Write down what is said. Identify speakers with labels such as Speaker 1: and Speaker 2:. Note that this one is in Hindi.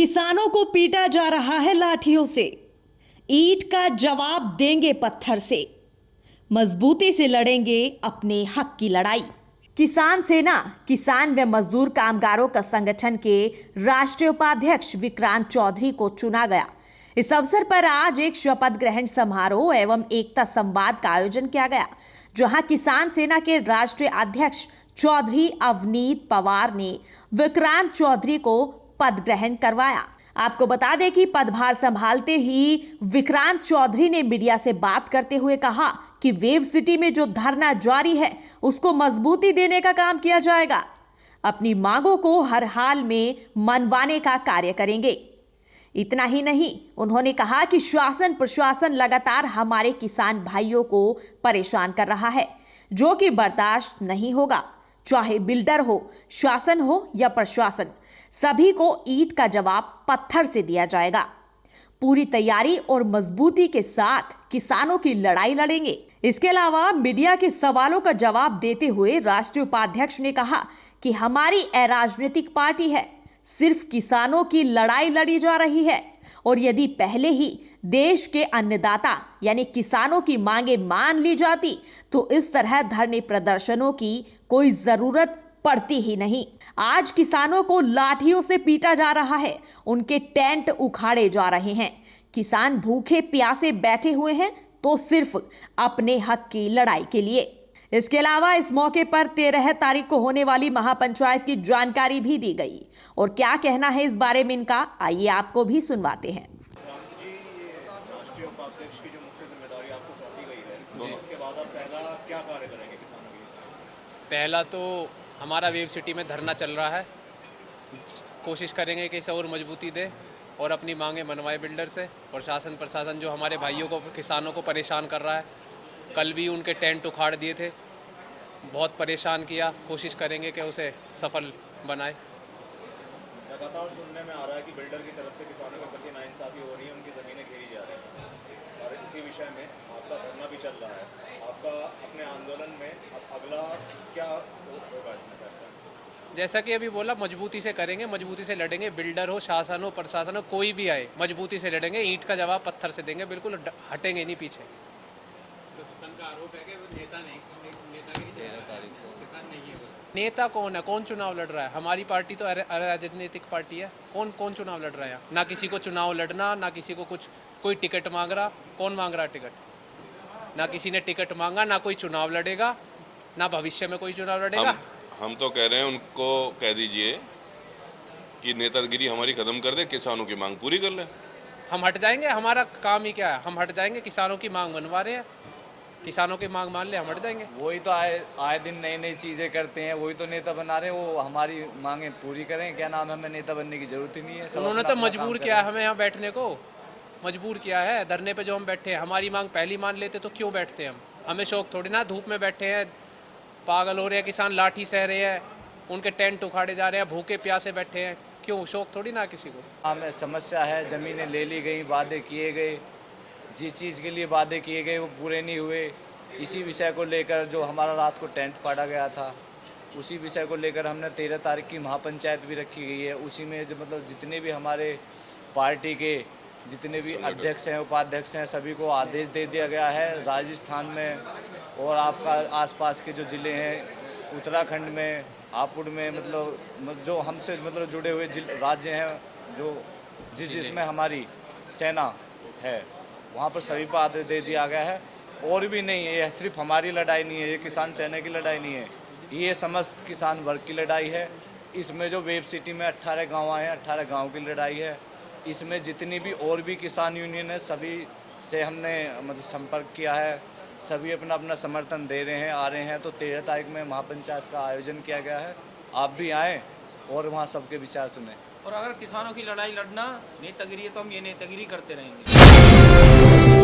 Speaker 1: किसानों को पीटा जा रहा है लाठियों से, ईंट का जवाब देंगे पत्थर से, मजबूती से लड़ेंगे अपने हक की लड़ाई। किसान सेना किसान व मजदूर कामगारों का संगठन के राष्ट्रीय उपाध्यक्ष विक्रांत चौधरी को चुना गया। इस अवसर पर आज एक शपथ ग्रहण समारोह एवं एकता संवाद का आयोजन किया गया, जहां किसान सेना के राष्ट्रीय अध्यक्ष चौधरी अवनीत पवार ने विक्रांत चौधरी को पद ग्रहण करवाया। आपको बता दें कि पदभार संभालते ही विक्रांत चौधरी ने मीडिया से बात करते हुए कहा कि वेव सिटी में जो धरना जारी है उसको मजबूती देने का काम किया जाएगा। अपनी मांगों को हर हाल में मनवाने का कार्य करेंगे। इतना ही नहीं, उन्होंने कहा कि शासन प्रशासन लगातार हमारे किसान भाइयों को परेशान कर रहा है, जो कि बर्दाश्त नहीं होगा। चाहे बिल्डर हो, शासन हो या प्रशासन, सभी को ईंट का जवाब पत्थर से दिया जाएगा। पूरी तैयारी और मजबूती के साथ किसानों की लड़ाई लड़ेंगे। इसके अलावा मीडिया के सवालों का जवाब देते हुए राष्ट्रीय उपाध्यक्ष ने कहा कि हमारी अराजनीतिक पार्टी है, सिर्फ किसानों की लड़ाई लड़ी जा रही है, और यदि पहले ही देश के अन्नदाता यानी किसानों की मांगे मान ली जाती तो इस तरह धरने प्रदर्शनों की कोई जरूरत पड़ती ही नहीं। आज किसानों को लाठियों से पीटा जा रहा है, उनके टेंट उखाड़े जा रहे हैं। किसान भूखे प्यासे बैठे हुए हैं तो सिर्फ अपने हक की लड़ाई के लिए। इसके अलावा इस मौके पर 13 तारीख को होने वाली महापंचायत की जानकारी भी दी गई, और क्या कहना है इस बारे में इनका, आइए आपको भी सुनवाते हैं।
Speaker 2: राष्ट्रीय उपाध्यक्ष की जो मुख्य जिम्मेदारी आपको सौंपी गई है, तो उसके बाद आप पहला क्या कार्य करेंगे किसानों के लिए?
Speaker 3: पहला तो हमारा वेव सिटी में धरना चल रहा है, कोशिश करेंगे कि इसे और मजबूती दे और अपनी मांगे मनवाए बिल्डर से। और शासन प्रशासन जो हमारे भाइयों को किसानों को परेशान कर रहा है, कल भी उनके टेंट उखाड़ दिए थे, बहुत परेशान किया, कोशिश करेंगे कि उसे सफल बनाए।
Speaker 2: लगातार सुनने में आ रहा है कि बिल्डर की तरफ से किसानों के प्रति नाइंसाफी हो रही है, उनकी ज़मीनें घेरी जा रही हैं, और इसी विषय में आपका धरना भी चल रहा है। आपका अपने आंदोलन में अब अगला क्या होगा इसमें फैसला?
Speaker 3: जैसा कि अभी बोला, मजबूती से करेंगे, मजबूती से लड़ेंगे। बिल्डर हो, शासन हो, प्रशासन हो, कोई भी आए, मजबूती से लड़ेंगे। ईंट का जवाब पत्थर से देंगे, बिल्कुल हटेंगे नहीं पीछे।
Speaker 4: प्रशासन का आरोप है कि वो नेता नहीं, नेतागिरी चल रहा है, किसान नहीं है वो।
Speaker 3: नेता कौन है? कौन चुनाव लड़ रहा है? हमारी पार्टी तो राजनीतिक पार्टी है। कौन चुनाव लड़ रहा है? ना किसी को चुनाव लड़ना, ना किसी को कुछ कोई टिकट मांग रहा। कौन मांग रहा टिकट? ना किसी ने टिकट मांगा, ना कोई चुनाव लड़ेगा, ना भविष्य में कोई चुनाव लड़ेगा।
Speaker 5: हम तो कह रहे हैं, उनको कह दीजिए कि नेतागिरी हमारी खत्म कर दे, किसानों की मांग पूरी कर ले।
Speaker 3: हम हट जाएंगे, हमारा काम ही क्या है? हम हट जाएंगे, किसानों की मांग मनवा रहे हैं, किसानों की मांग मान ले, हम हट जाएंगे।
Speaker 6: वही तो आए दिन नई नई चीज़ें करते हैं, वही तो नेता बना रहे हैं। वो हमारी मांगें पूरी करें, क्या नाम है, हमें नेता बनने की जरूरत ही नहीं है।
Speaker 3: उन्होंने तो मजबूर किया है हमें यहाँ बैठने को, मजबूर किया है धरने पे जो हम बैठे हैं। हमारी मांग पहली मान लेते तो क्यों बैठते हम? हमें शौक थोड़ी ना, धूप में बैठे हैं, पागल हो रहे हैं किसान, लाठी सह रहे हैं, उनके टेंट उखाड़े जा रहे हैं, भूखे प्यासे बैठे हैं, क्यों? शौक थोड़ी ना किसी को।
Speaker 6: हमें समस्या है, ज़मीनें ले ली गई, वादे किए गए, जिस चीज़ के लिए वादे किए गए वो पूरे नहीं हुए। इसी विषय को लेकर जो हमारा रात को टेंट फाड़ा गया था, उसी विषय को लेकर हमने 13 तारीख की महापंचायत भी रखी गई है। उसी में जो मतलब जितने भी हमारे पार्टी के जितने भी अध्यक्ष हैं, उपाध्यक्ष हैं, सभी को आदेश दे दिया गया है। राजस्थान में और आपका आसपास के जो ज़िले हैं, उत्तराखंड में, हापुड़ में, मतलब जो हमसे मतलब जुड़े हुए राज्य हैं, जो जिसमें हमारी सेना है, वहाँ पर सभी को आदेश दे दिया गया है। और भी नहीं है, ये सिर्फ हमारी लड़ाई नहीं है, ये किसान सेना की लड़ाई नहीं है, ये समस्त किसान वर्ग की लड़ाई है। इसमें जो वेब सिटी में 18 गाँव आए हैं, 18 गाँव की लड़ाई है। इसमें जितनी भी और भी किसान यूनियन है, सभी से हमने मतलब संपर्क किया है, सभी अपना अपना समर्थन दे रहे हैं, आ रहे हैं। तो 13 तारीख में महापंचायत का आयोजन किया गया है, आप भी आएँ और वहाँ सबके विचार सुने।
Speaker 4: और अगर किसानों की लड़ाई लड़ना नेतागिरी है तो हम ये नेतागिरी करते रहेंगे।